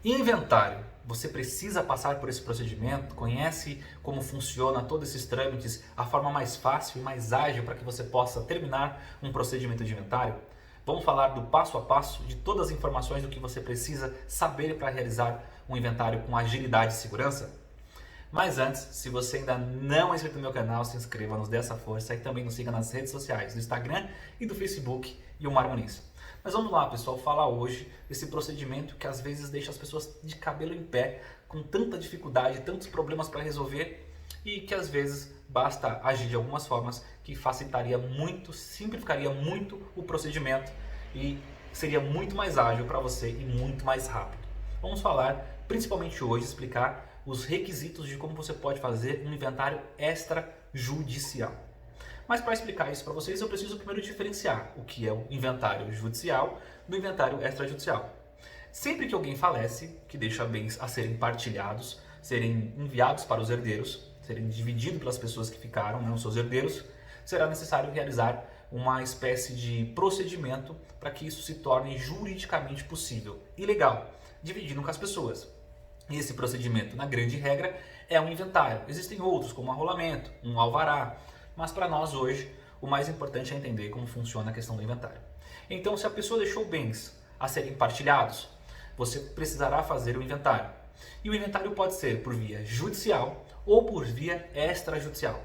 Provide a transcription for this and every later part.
Inventário. Você precisa passar por esse procedimento, conhece como funciona todos esses trâmites, a forma mais fácil e mais ágil para que você possa terminar um procedimento de inventário? Vamos falar do passo a passo, de todas as informações do que você precisa saber para realizar um inventário com agilidade e segurança? Mas antes, se você ainda não é inscrito no meu canal, se inscreva, nos dê essa força e também nos siga nas redes sociais, do Instagram e do Facebook e o Mar Muniz. Mas vamos lá, pessoal, falar hoje desse procedimento que às vezes deixa as pessoas de cabelo em pé, com tanta dificuldade, tantos problemas para resolver e que às vezes basta agir de algumas formas que facilitaria muito, simplificaria muito o procedimento e seria muito mais ágil para você e muito mais rápido. Vamos falar, principalmente hoje, explicar os requisitos de como você pode fazer um inventário extrajudicial. Mas para explicar isso para vocês, eu preciso primeiro diferenciar o que é o inventário judicial do inventário extrajudicial. Sempre que alguém falece, que deixa bens a serem partilhados, serem enviados para os herdeiros, serem divididos pelas pessoas que ficaram, os seus herdeiros, será necessário realizar uma espécie de procedimento para que isso se torne juridicamente possível e legal, dividindo com as pessoas. Esse procedimento, na grande regra, é um inventário. Existem outros, como arrolamento, um alvará, mas para nós hoje o mais importante é entender como funciona a questão do inventário. Então, se a pessoa deixou bens a serem partilhados, você precisará fazer o inventário. E o inventário pode ser por via judicial ou por via extrajudicial.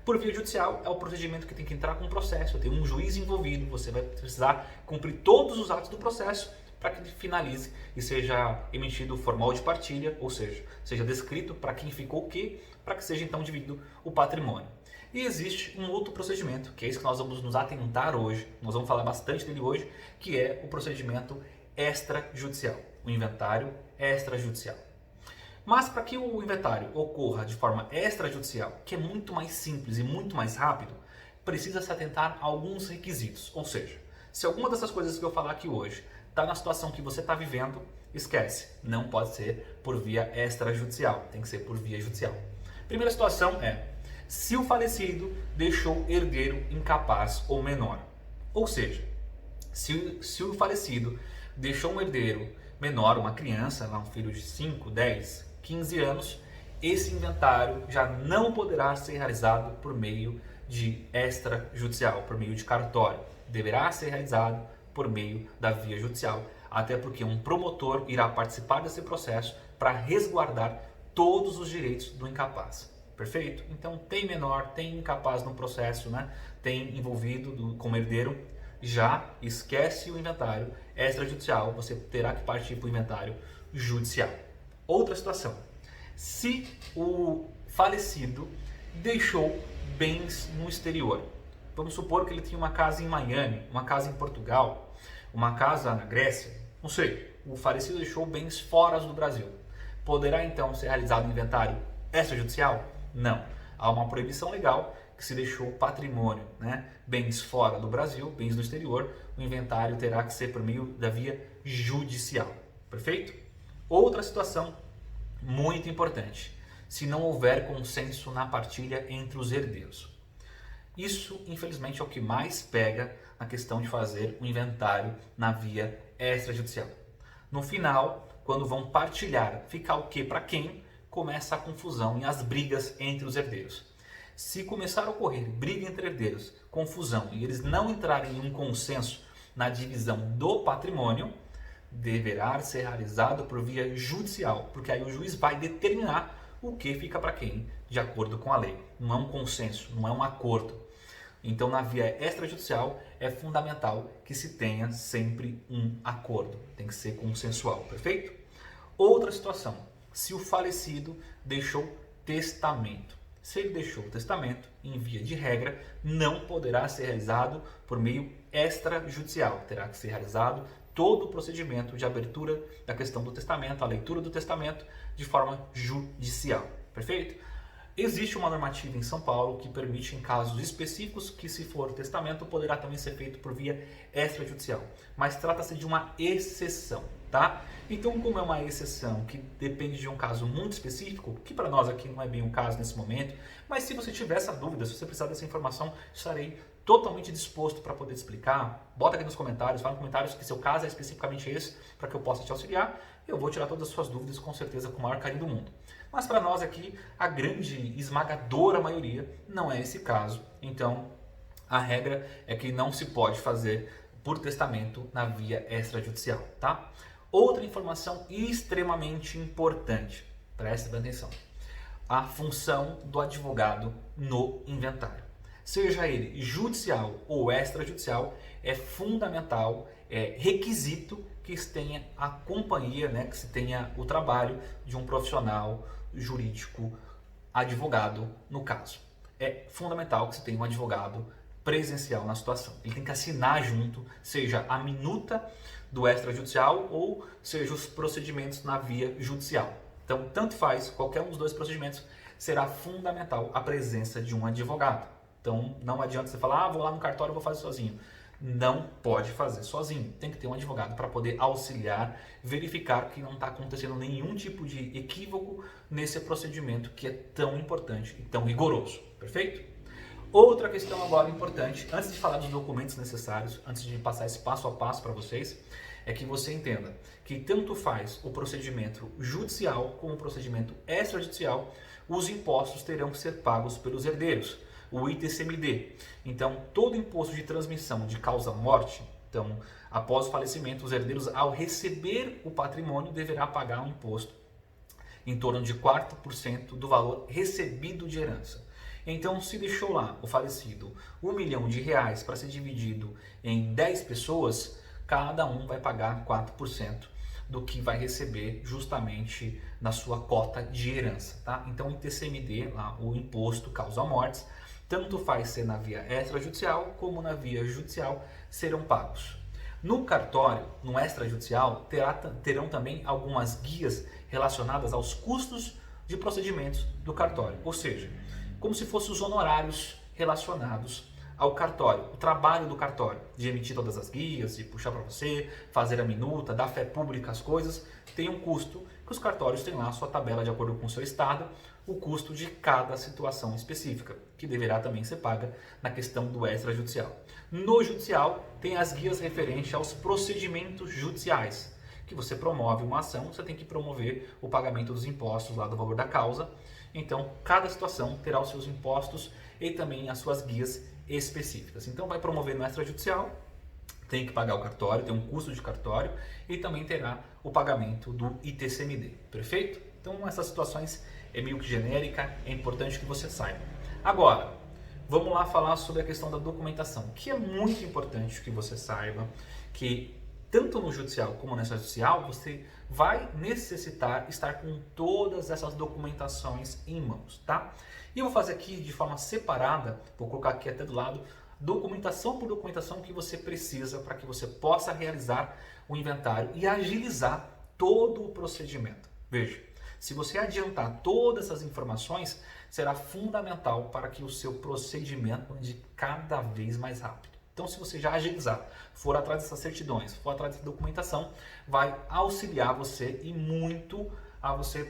Por via judicial é o procedimento que tem que entrar com o processo, tem um juiz envolvido, você vai precisar cumprir todos os atos do processo para que ele finalize e seja emitido o formal de partilha, ou seja descrito para quem ficou o quê, para que seja então dividido o patrimônio. E existe um outro procedimento, que é esse que nós vamos nos atentar hoje, nós vamos falar bastante dele hoje, que é o procedimento extrajudicial, o inventário extrajudicial. Mas para que o inventário ocorra de forma extrajudicial, que é muito mais simples e muito mais rápido, precisa se atentar a alguns requisitos. Ou seja, se alguma dessas coisas que eu falar aqui hoje está na situação que você está vivendo, esquece, não pode ser por via extrajudicial, tem que ser por via judicial. Primeira situação é, se o falecido deixou herdeiro incapaz ou menor. Ou seja, se o falecido deixou um herdeiro menor, uma criança, um filho de 5, 10, 15 anos, esse inventário já não poderá ser realizado por meio de extrajudicial, por meio de cartório. Deverá ser realizado por meio da via judicial, até porque um promotor irá participar desse processo para resguardar todos os direitos do incapaz. Perfeito? Então tem menor, tem incapaz no processo, tem envolvido como herdeiro, já esquece o inventário extrajudicial, você terá que partir para o inventário judicial. Outra situação, se o falecido deixou bens no exterior, vamos supor que ele tinha uma casa em Miami, uma casa em Portugal, uma casa na Grécia, não sei, o falecido deixou bens fora do Brasil. Poderá então ser realizado um inventário extrajudicial? Não. Há uma proibição legal que se deixou patrimônio, bens fora do Brasil, bens no exterior, o inventário terá que ser por meio da via judicial. Perfeito? Outra situação muito importante, se não houver consenso na partilha entre os herdeiros. Isso, infelizmente, é o que mais pega na questão de fazer o inventário na via extrajudicial. No final, quando vão partilhar, ficar o que para quem, começa a confusão e as brigas entre os herdeiros. Se começar a ocorrer briga entre herdeiros, confusão, e eles não entrarem em um consenso na divisão do patrimônio, deverá ser realizado por via judicial, porque aí o juiz vai determinar o que fica para quem, de acordo com a lei. Não é um consenso, não é um acordo. Então, na via extrajudicial, é fundamental que se tenha sempre um acordo. Tem que ser consensual, perfeito? Outra situação, se o falecido deixou testamento. Se ele deixou o testamento, em via de regra, não poderá ser realizado por meio extrajudicial. Terá que ser realizado todo o procedimento de abertura da questão do testamento, a leitura do testamento, de forma judicial. Perfeito? Existe uma normativa em São Paulo que permite, em casos específicos, que se for testamento, poderá também ser feito por via extrajudicial. Mas trata-se de uma exceção, tá? Então, como é uma exceção que depende de um caso muito específico, que para nós aqui não é bem o caso nesse momento, mas se você tiver essa dúvida, se você precisar dessa informação, estarei totalmente disposto para poder explicar, bota aqui nos comentários, fala nos comentários que seu caso é especificamente esse, para que eu possa te auxiliar. Eu vou tirar todas as suas dúvidas com certeza com o maior carinho do mundo. Mas para nós aqui, a grande esmagadora maioria não é esse caso. Então, a regra é que não se pode fazer por testamento na via extrajudicial, tá? Outra informação extremamente importante, preste bem atenção, a função do advogado no inventário. Seja ele judicial ou extrajudicial, é fundamental, é requisito que se tenha a companhia, né, que se tenha o trabalho de um profissional jurídico, advogado no caso. É fundamental que se tenha um advogado presencial na situação. Ele tem que assinar junto, seja a minuta do extrajudicial ou seja os procedimentos na via judicial. Então, tanto faz, qualquer um dos dois procedimentos, será fundamental a presença de um advogado. Então, não adianta você falar, vou lá no cartório e vou fazer sozinho. Não pode fazer sozinho. Tem que ter um advogado para poder auxiliar, verificar que não está acontecendo nenhum tipo de equívoco nesse procedimento que é tão importante e tão rigoroso. Perfeito? Outra questão agora importante, antes de falar dos documentos necessários, antes de passar esse passo a passo para vocês, é que você entenda que tanto faz o procedimento judicial como o procedimento extrajudicial, os impostos terão que ser pagos pelos herdeiros, o ITCMD. Então, todo imposto de transmissão de causa-morte, então, após o falecimento, os herdeiros, ao receber o patrimônio, deverá pagar um imposto em torno de 4% do valor recebido de herança. Então, se deixou lá o falecido R$1 milhão para ser dividido em 10 pessoas, cada um vai pagar 4% do que vai receber justamente na sua cota de herança, tá? Então, o ITCMD, lá, o imposto causa-mortes, tanto faz ser na via extrajudicial como na via judicial, serão pagos. No cartório, no extrajudicial, terão também algumas guias relacionadas aos custos de procedimentos do cartório, ou seja, como se fossem os honorários relacionados ao cartório, o trabalho do cartório, de emitir todas as guias, de puxar para você, fazer a minuta, dar fé pública às coisas, tem um custo que os cartórios têm lá a sua tabela de acordo com o seu estado, o custo de cada situação específica, que deverá também ser paga na questão do extrajudicial. No judicial, tem as guias referentes aos procedimentos judiciais, que você promove uma ação, você tem que promover o pagamento dos impostos lá do valor da causa. Então, cada situação terá os seus impostos e também as suas guias específicas. Então, vai promover no extrajudicial, tem que pagar o cartório, tem um custo de cartório e também terá o pagamento do ITCMD. Perfeito? Então, essas situações é meio que genérica, é importante que você saiba. Agora, vamos lá falar sobre a questão da documentação, que é muito importante que você saiba que tanto no judicial como no extrajudicial, você vai necessitar estar com todas essas documentações em mãos, tá? E eu vou fazer aqui de forma separada, vou colocar aqui até do lado, documentação por documentação que você precisa para que você possa realizar o inventário e agilizar todo o procedimento. Veja, se você adiantar todas essas informações, será fundamental para que o seu procedimento ande cada vez mais rápido. Então, se você já agilizar, for atrás dessas certidões, for atrás dessa documentação, vai auxiliar você e muito a você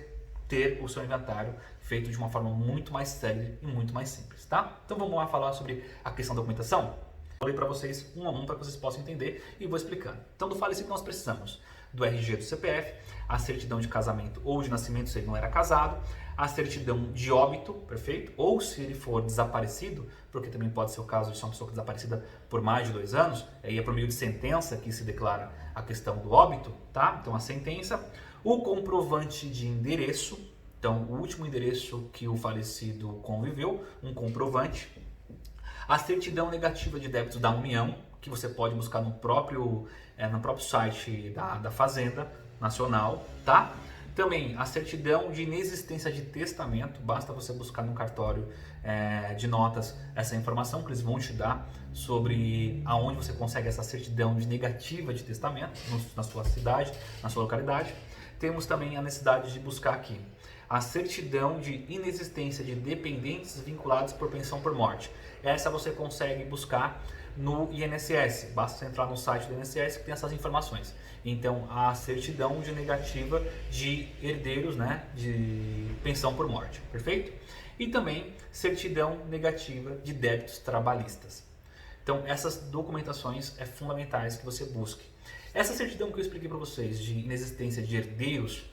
ter o seu inventário feito de uma forma muito mais célere e muito mais simples, tá? Então, vamos lá falar sobre a questão da documentação? Falei para vocês um a um para que vocês possam entender e vou explicando. Então, do falecido nós precisamos do RG do CPF, a certidão de casamento ou de nascimento se ele não era casado, a certidão de óbito, perfeito? Ou se ele for desaparecido, porque também pode ser o caso de ser uma pessoa desaparecida por mais de 2 anos, aí é por meio de sentença que se declara a questão do óbito, tá? Então a sentença, o comprovante de endereço, então o último endereço que o falecido conviveu, um comprovante, a certidão negativa de débitos da União, que você pode buscar no próprio site da Fazenda Nacional, tá? Também a certidão de inexistência de testamento, basta você buscar no cartório de notas essa informação que eles vão te dar sobre aonde você consegue essa certidão de negativa de testamento na sua cidade, na sua localidade. Temos também a necessidade de buscar aqui a certidão de inexistência de dependentes vinculados por pensão por morte. Essa você consegue buscar no INSS, basta você entrar no site do INSS que tem essas informações. Então, a certidão de negativa de herdeiros, né, de pensão por morte, perfeito? E também certidão negativa de débitos trabalhistas. Então, essas documentações fundamentais que você busque. Essa certidão que eu expliquei para vocês de inexistência de herdeiros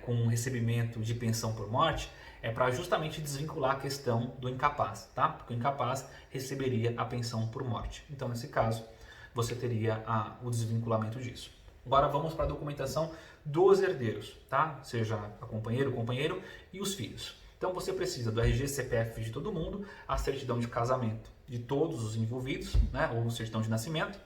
com recebimento de pensão por morte é para justamente desvincular a questão do incapaz, tá? Porque o incapaz receberia a pensão por morte. Então, nesse caso, você teria o desvinculamento disso. Agora vamos para a documentação dos herdeiros, tá? Seja a companheiro, o companheiro e os filhos. Então você precisa do RG, CPF de todo mundo, a certidão de casamento de todos os envolvidos, né? Ou certidão de nascimento,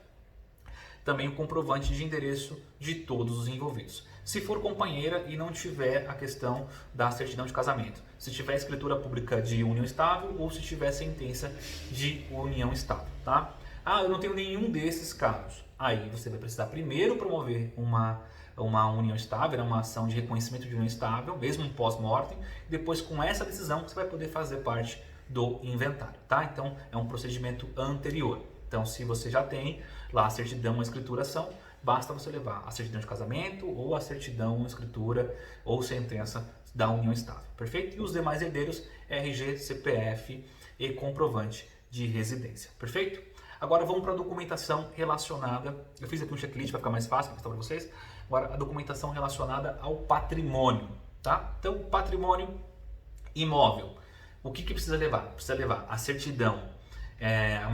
também o comprovante de endereço de todos os envolvidos. Se for companheira e não tiver a questão da certidão de casamento, se tiver escritura pública de união estável ou se tiver sentença de união estável, tá? Eu não tenho nenhum desses casos. Aí você vai precisar primeiro promover uma união estável, uma ação de reconhecimento de união estável, mesmo pós-mortem. Depois, com essa decisão, você vai poder fazer parte do inventário, tá? Então, é um procedimento anterior. Então, se você já tem lá a certidão, a escrituração, basta você levar a certidão de casamento ou a certidão, escritura ou sentença da união estável, perfeito? E os demais herdeiros, RG, CPF e comprovante de residência, perfeito? Agora vamos para a documentação relacionada, eu fiz aqui um checklist para ficar mais fácil para mostrar para vocês. Agora a documentação relacionada ao patrimônio, tá? Então, patrimônio imóvel. O que precisa levar? Precisa levar a certidão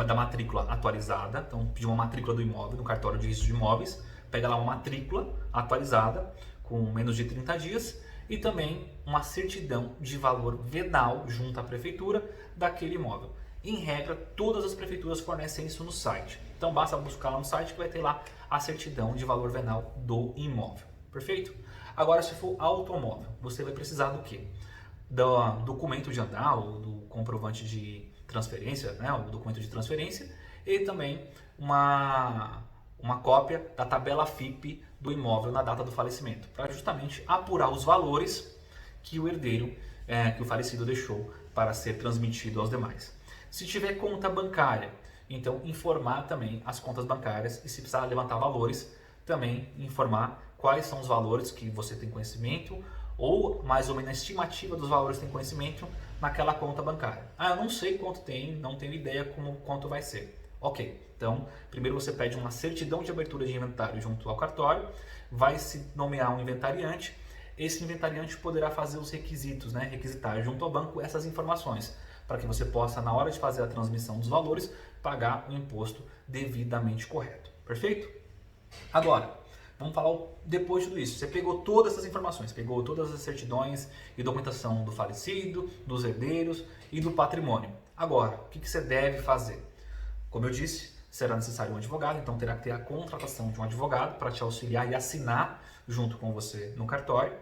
da matrícula atualizada, então pedir uma matrícula do imóvel no cartório de registro de imóveis, pega lá uma matrícula atualizada com menos de 30 dias e também uma certidão de valor venal junto à prefeitura daquele imóvel. Em regra, todas as prefeituras fornecem isso no site. Então basta buscar lá no site que vai ter lá a certidão de valor venal do imóvel. Perfeito? Agora, se for automóvel, você vai precisar do quê? Do documento de andar, ou do comprovante de transferência, né? O documento de transferência, e também uma cópia da tabela FIP do imóvel na data do falecimento, para justamente apurar os valores que o herdeiro, que o falecido deixou para ser transmitido aos demais. Se tiver conta bancária, então informar também as contas bancárias e se precisar levantar valores, também informar quais são os valores que você tem conhecimento ou mais ou menos a estimativa dos valores que tem conhecimento naquela conta bancária. Eu não sei quanto tem, não tenho ideia quanto vai ser. Ok, então primeiro você pede uma certidão de abertura de inventário junto ao cartório, vai se nomear um inventariante, esse inventariante poderá fazer os requisitos, né? Requisitar junto ao banco essas informações, para que você possa, na hora de fazer a transmissão dos valores, pagar o imposto devidamente correto. Perfeito? Agora, vamos falar depois de tudo isso. Você pegou todas essas informações, pegou todas as certidões e documentação do falecido, dos herdeiros e do patrimônio. Agora, o que você deve fazer? Como eu disse, será necessário um advogado, então terá que ter a contratação de um advogado para te auxiliar e assinar junto com você no cartório.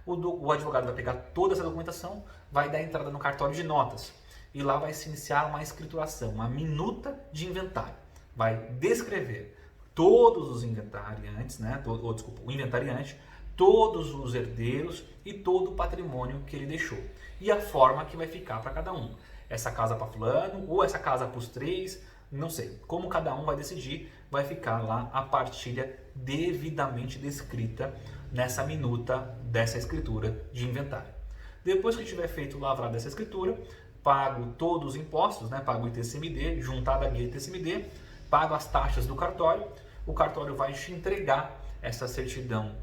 O advogado vai pegar toda essa documentação, vai dar entrada no cartório de notas e lá vai se iniciar uma escrituração, uma minuta de inventário. Vai descrever todos os inventariantes, né? O inventariante, todos os herdeiros e todo o patrimônio que ele deixou. E a forma que vai ficar para cada um. Essa casa para fulano ou essa casa para os três, não sei. Como cada um vai decidir, vai ficar lá a partilha devidamente descrita nessa minuta dessa escritura de inventário. Depois que tiver feito lavrada essa escritura, pago todos os impostos, né? Pago o ITCMD, juntada a guia ITCMD, pago as taxas do cartório, o cartório vai te entregar essa certidão,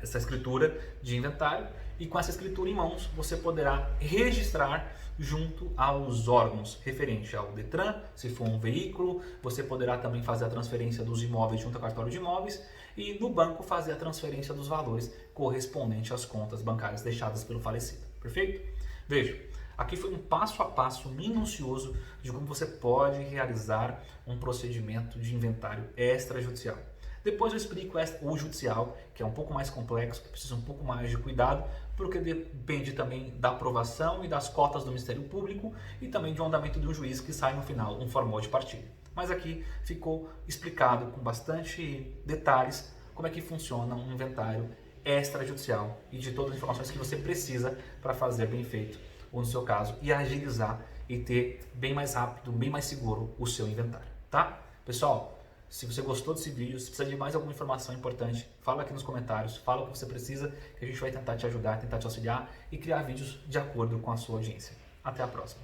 essa escritura de inventário, e com essa escritura em mãos você poderá registrar junto aos órgãos referente ao Detran, se for um veículo, você poderá também fazer a transferência dos imóveis junto ao cartório de imóveis e no banco fazer a transferência dos valores correspondentes às contas bancárias deixadas pelo falecido. Perfeito? Veja, aqui foi um passo a passo minucioso de como você pode realizar um procedimento de inventário extrajudicial. Depois eu explico o judicial, que é um pouco mais complexo, que precisa um pouco mais de cuidado, porque depende também da aprovação e das cotas do Ministério Público e também de um andamento de um juiz que sai no final um formal de partilha. Mas aqui ficou explicado com bastante detalhes como é que funciona um inventário extrajudicial e de todas as informações que você precisa para fazer bem feito, ou no seu caso, e agilizar e ter bem mais rápido, bem mais seguro o seu inventário, tá? Pessoal, se você gostou desse vídeo, se precisa de mais alguma informação importante, fala aqui nos comentários, fala o que você precisa, que a gente vai tentar te ajudar, tentar te auxiliar e criar vídeos de acordo com a sua audiência. Até a próxima!